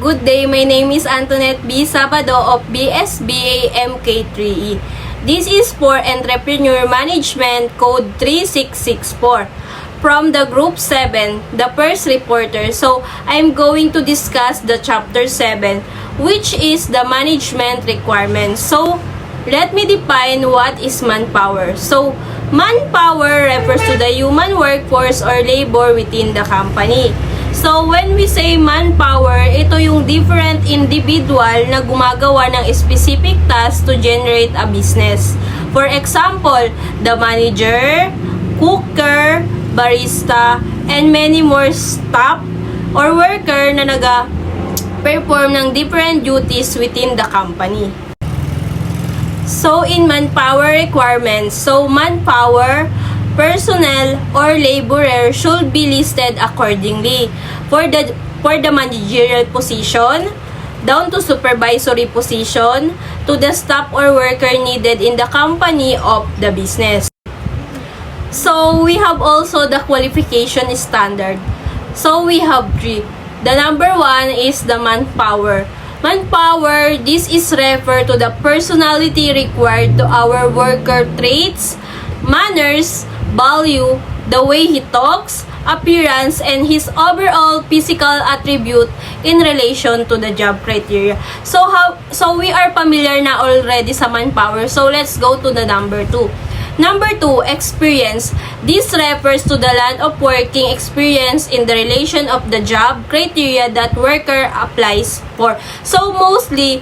Good day, my name is Antoinette B. Sabado of BSBAMK3E. This is for Entrepreneur Management Code 3664 from the Group 7, the first reporter. So, I'm going to discuss the Chapter 7, which is the management requirements. So, let me define what is manpower. So, manpower refers to the human workforce or labor within the company. So, when we say manpower, ito yung different individual na gumagawa ng specific task to generate a business. For example, the manager, cooker, barista, and many more staff or worker na naga-perform ng different duties within the company. So, in manpower requirements, manpower, personnel, or laborer should be listed accordingly. For the managerial position, down to supervisory position, to the staff or worker needed in the company of the business. So, we have also the qualification standard. So, we have 3. The number 1 is the manpower. Manpower, this is referred to the personality required to our worker traits, manners, value, the way he talks, appearance, and his overall physical attribute in relation to the job criteria. So we are familiar na already sa manpower. So let's go to the number 2. Number 2, experience. This refers to the land of working experience in the relation of the job criteria that worker applies for. So mostly,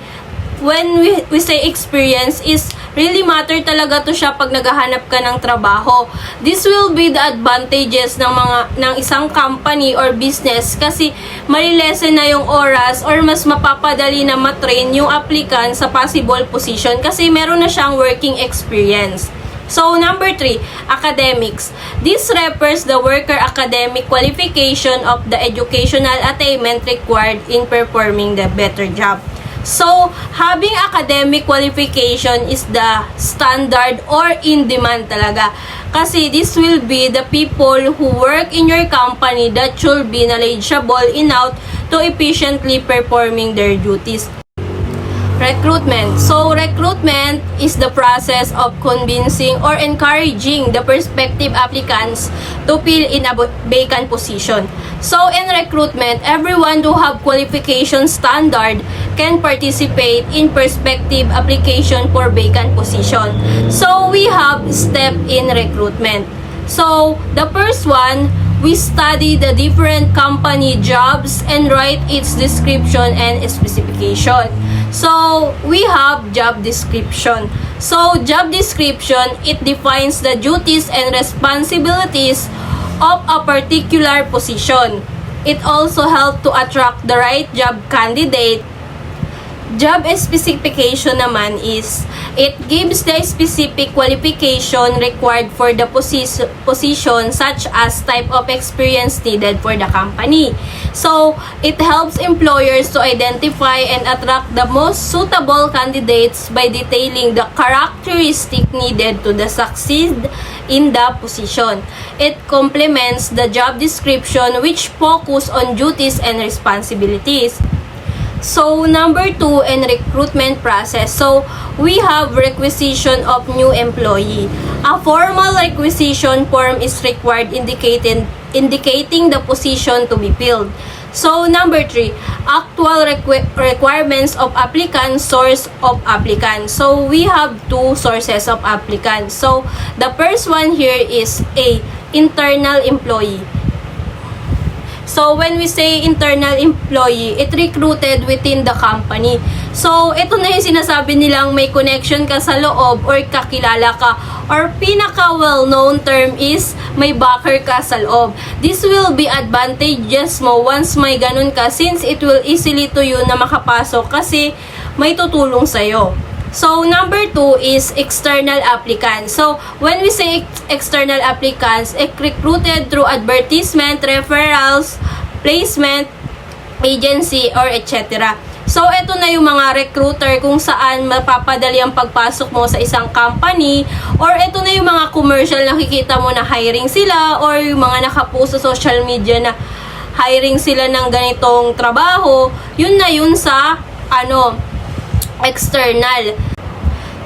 when we say experience is really matter talaga to siya pag naghahanap ka ng trabaho. This will be the advantages ng isang company or business kasi malilesen na yung oras or mas mapapadali na matrain yung applicant sa possible position kasi meron na siyang working experience. So, number 3, academics. This refers the worker academic qualification of the educational attainment required in performing the better job. So, having academic qualification is the standard or in demand talaga. Kasi this will be the people who work in your company that should be knowledgeable enough to efficiently performing their duties. Recruitment. So, recruitment is the process of convincing or encouraging the prospective applicants to fill in a vacant position. So, in recruitment, everyone who have qualification standard can participate in prospective application for vacant position. So, we have step in recruitment. So, the first one, we study the different company jobs and write its description and specification. So, we have job description. So, job description, it defines the duties and responsibilities of a particular position. It also helps to attract the right job candidate. Job specification naman is, it gives the specific qualification required for the position such as type of experience needed for the company. So, it helps employers to identify and attract the most suitable candidates by detailing the characteristic needed to succeed in the position. It complements the job description which focus on duties and responsibilities. So, number 2, in recruitment process. So, we have requisition of new employee. A formal requisition form is required indicating the position to be filled. So, number 3, actual requirements of applicant, source of applicant. So, we have 2 sources of applicants. So, the first one here is A, internal employee. So, when we say internal employee, it recruited within the company. So, ito na yung sinasabi nilang may connection ka sa loob or kakilala ka. Or pinaka-well-known term is may backer ka sa loob. This will be advantageous mo once may ganun ka since it will easily to you na makapasok kasi may tutulong sa'yo. So, number 2 is external applicants. So, when we say external applicants, recruited through advertisement, referrals, placement, agency, or etc. So, ito na yung mga recruiter kung saan mapapadali ang pagpasok mo sa isang company, or ito na yung mga commercial na nakikita mo na hiring sila, or yung mga nakapost sa social media na hiring sila ng ganitong trabaho, yun na yun sa external.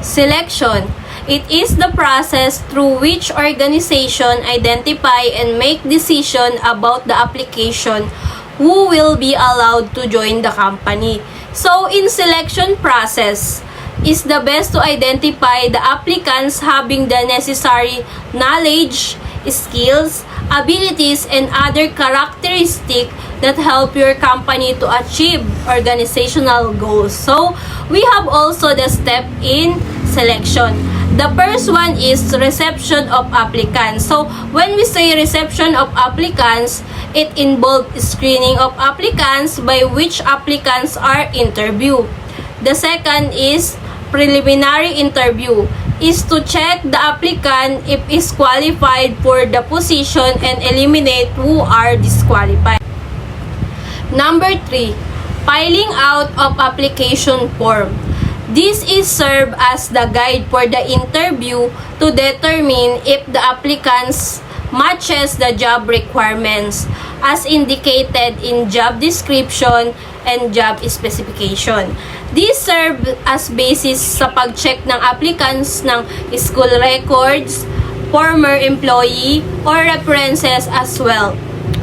Selection. It is the process through which organization identify and make decision about the application who will be allowed to join the company. So, in selection process, is the best to identify the applicants having the necessary knowledge, skills, abilities, and other characteristics that help your company to achieve organizational goals. So, we have also the step in selection. The first one is reception of applicants. So, when we say reception of applicants, it involves screening of applicants by which applicants are interviewed. The second is preliminary interview, is to check the applicant if is qualified for the position and eliminate who are disqualified. Number 3, filing out of application form. This is serve as the guide for the interview to determine if the applicants matches the job requirements as indicated in job description and job specification. These serve as basis sa pag-check ng applicants ng school records, former employee, or references as well.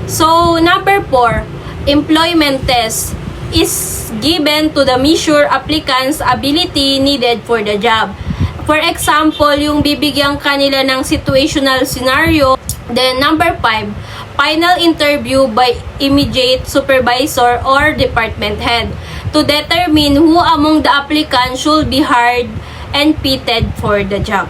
So, number 4, employment test is given to the measure applicants' ability needed for the job. For example, yung bibigyan kanila ng situational scenario. Then, number 5, final interview by immediate supervisor or department head to determine who among the applicants should be hired and fitted for the job.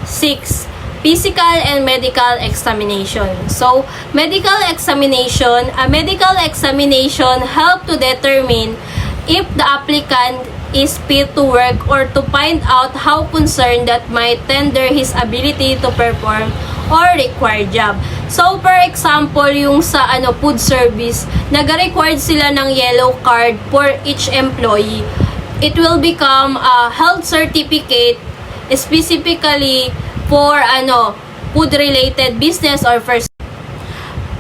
6, physical and medical examination. So, medical examination, a medical examination help to determine if the applicant is fit to work or to find out how concerned that might tender his ability to perform or required job. So, for example, yung sa food service, nag-required sila ng yellow card for each employee. It will become a health certificate specifically for food-related business or first.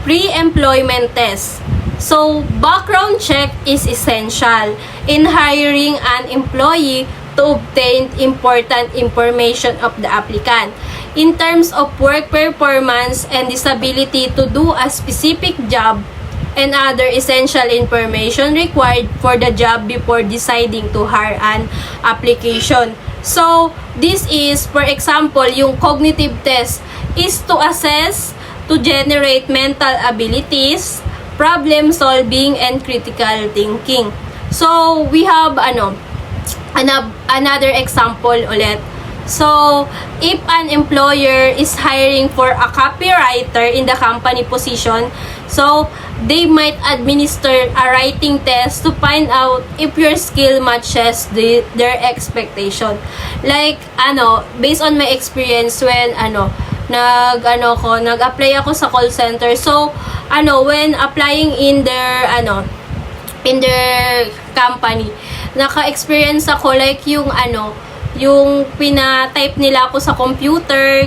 Pre-employment test. So, background check is essential in hiring an employee to obtain important information of the applicant in terms of work performance and disability to do a specific job and other essential information required for the job before deciding to hire an application. So, this is, for example, yung cognitive test is to assess, to generate mental abilities, problem solving, and critical thinking. So, we have another example ulit. So, if an employer is hiring for a copywriter in the company position, so they might administer a writing test to find out if your skill matches their expectation. Like, based on my experience when, nag-apply ako sa call center. So, when applying in their company, naka-experience ako like yung pina-type nila ako sa computer,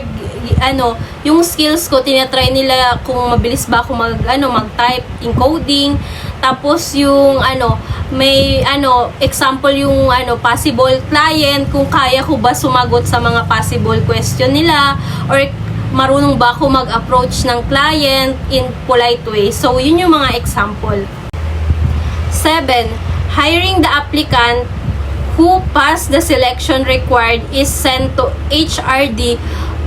yung skills ko, tinatry nila kung mabilis ba ako mag-type, encoding. Tapos yung may example yung possible client, kung kaya ko ba sumagot sa mga possible question nila, or marunong ba ako mag-approach ng client in polite way. So, yun yung mga example. 7. Hiring the applicant who passed the selection required is sent to HRD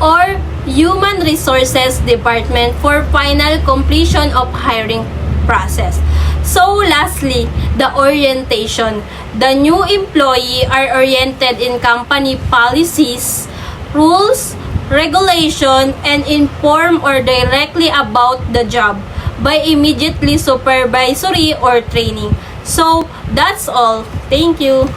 or Human Resources Department for final completion of hiring process. So, lastly, the orientation. The new employee are oriented in company policies, rules, regulation, and inform or directly about the job by immediately supervisory or training. So, that's all. Thank you.